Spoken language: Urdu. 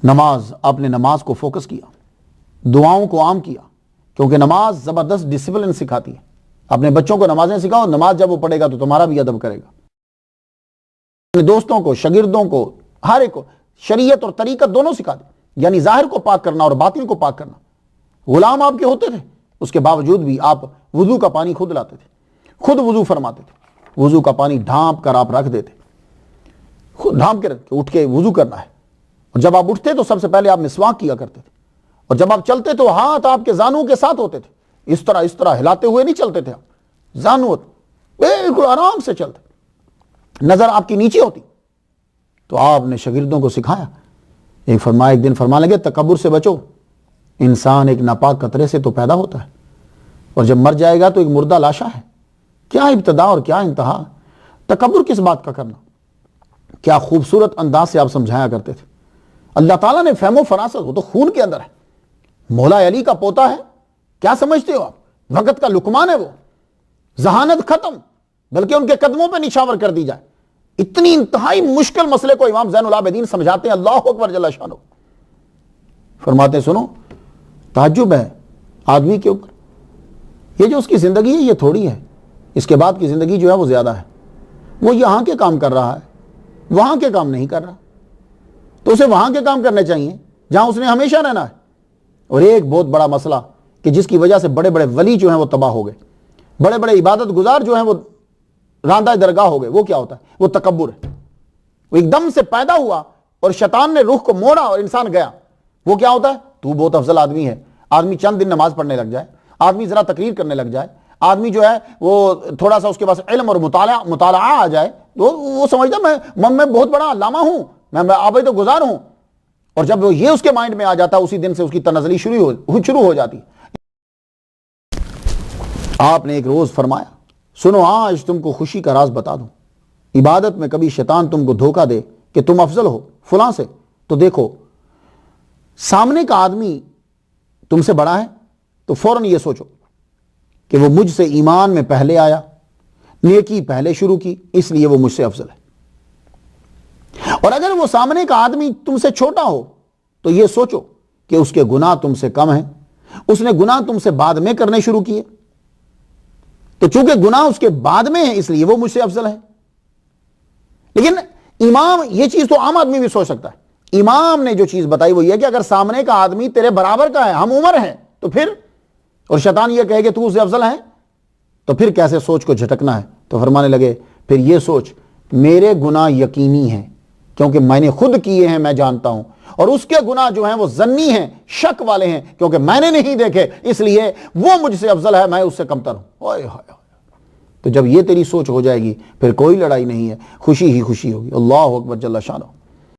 نماز، آپ نے نماز کو فوکس کیا، دعاؤں کو عام کیا، کیونکہ نماز زبردست ڈسپلن سکھاتی ہے۔ اپنے بچوں کو نمازیں سکھاؤ، نماز جب وہ پڑھے گا تو تمہارا بھی ادب کرے گا۔ اپنے دوستوں کو، شاگردوں کو، ہر ایک کو شریعت اور طریقت دونوں سکھا دیں، یعنی ظاہر کو پاک کرنا اور باطن کو پاک کرنا۔ غلام آپ کے ہوتے تھے، اس کے باوجود بھی آپ وضو کا پانی خود لاتے تھے، خود وضو فرماتے تھے، وضو کا پانی ڈھانپ کر آپ رکھ دیتے، خود ڈھانپ کے اٹھ کے وضو کرنا ہے۔ اور جب آپ اٹھتے تو سب سے پہلے آپ مسواک کیا کرتے تھے، اور جب آپ چلتے تو ہاتھ آپ کے زانوں کے ساتھ ہوتے تھے، اس طرح ہلاتے ہوئے نہیں چلتے تھے آپ، زانوں بالکل آرام سے چلتے، نظر آپ کی نیچے ہوتی۔ تو آپ نے شاگردوں کو سکھایا، ایک دن فرمانے لگے تکبر سے بچو، انسان ایک ناپاک قطرے سے تو پیدا ہوتا ہے، اور جب مر جائے گا تو ایک مردہ لاشا ہے۔ کیا ابتدا اور کیا انتہا، تکبر کس بات کا کرنا۔ کیا خوبصورت انداز سے آپ سمجھایا کرتے تھے۔ اللہ تعالیٰ نے فہم و فراست، وہ تو خون کے اندر ہے، مولا علی کا پوتا ہے، کیا سمجھتے ہو آپ، وقت کا لقمان ہے وہ، ذہانت ختم، بلکہ ان کے قدموں پہ نشاور کر دی جائے۔ اتنی انتہائی مشکل مسئلے کو امام زین العابدین سمجھاتے ہیں، اللہ اکبر جل شانہ، فرماتے ہیں سنو، تعجب ہے آدمی کے اوپر، یہ جو اس کی زندگی ہے یہ تھوڑی ہے، اس کے بعد کی زندگی جو ہے وہ زیادہ ہے۔ وہ یہاں کے کام کر رہا ہے، وہاں کے کام نہیں کر رہا، تو اسے وہاں کے کام کرنے چاہیے جہاں اس نے ہمیشہ رہنا ہے۔ اور ایک بہت بڑا مسئلہ کہ جس کی وجہ سے بڑے بڑے ولی جو ہیں وہ تباہ ہو گئے، بڑے بڑے عبادت گزار جو ہیں وہ راندہ درگاہ ہو گئے، وہ کیا ہوتا ہے، وہ تکبر ہے۔ وہ ایک دم سے پیدا ہوا اور شیطان نے روح کو موڑا اور انسان گیا۔ وہ کیا ہوتا ہے، تو بہت افضل آدمی ہے، آدمی چند دن نماز پڑھنے لگ جائے، آدمی ذرا تقریر کرنے لگ جائے، آدمی جو ہے وہ تھوڑا سا اس کے پاس علم اور مطالعہ آ جائے، وہ سمجھتا میں بہت بڑا علامہ ہوں، میں عابد گزار ہوں۔ اور جب وہ یہ اس کے مائنڈ میں آ جاتا، اسی دن سے اس کی تنزلی شروع ہو جاتی۔ آپ نے ایک روز فرمایا سنو، آج تم کو خوشی کا راز بتا دوں، عبادت میں کبھی شیطان تم کو دھوکہ دے کہ تم افضل ہو فلاں سے، تو دیکھو سامنے کا آدمی تم سے بڑا ہے تو فوراً یہ سوچو کہ وہ مجھ سے ایمان میں پہلے آیا، نیکی پہلے شروع کی، اس لیے وہ مجھ سے افضل ہے۔ اور اگر وہ سامنے کا آدمی تم سے چھوٹا ہو تو یہ سوچو کہ اس کے گناہ تم سے کم ہیں، اس نے گناہ تم سے بعد میں کرنے شروع کیے، تو چونکہ گناہ اس کے بعد میں ہے اس لیے وہ مجھ سے افضل ہے۔ لیکن امام، یہ چیز تو عام آدمی بھی سوچ سکتا ہے، امام نے جو چیز بتائی وہ یہ کہ اگر سامنے کا آدمی تیرے برابر کا ہے، ہم عمر ہیں، تو پھر، اور شیطان یہ کہے کہ تو اس سے افضل ہے، تو پھر کیسے سوچ کو جھٹکنا ہے۔ تو فرمانے لگے پھر یہ سوچ میرے گناہ یقینی ہیں کیونکہ میں نے خود کیے ہیں، میں جانتا ہوں، اور اس کے گناہ جو ہیں وہ ظنی ہیں، شک والے ہیں، کیونکہ میں نے نہیں دیکھے، اس لیے وہ مجھ سے افضل ہے، میں اس سے کمتر ہوں۔ تو جب یہ تیری سوچ ہو جائے گی پھر کوئی لڑائی نہیں ہے، خوشی ہی خوشی ہوگی۔ اللہ اکبر جل شانہ۔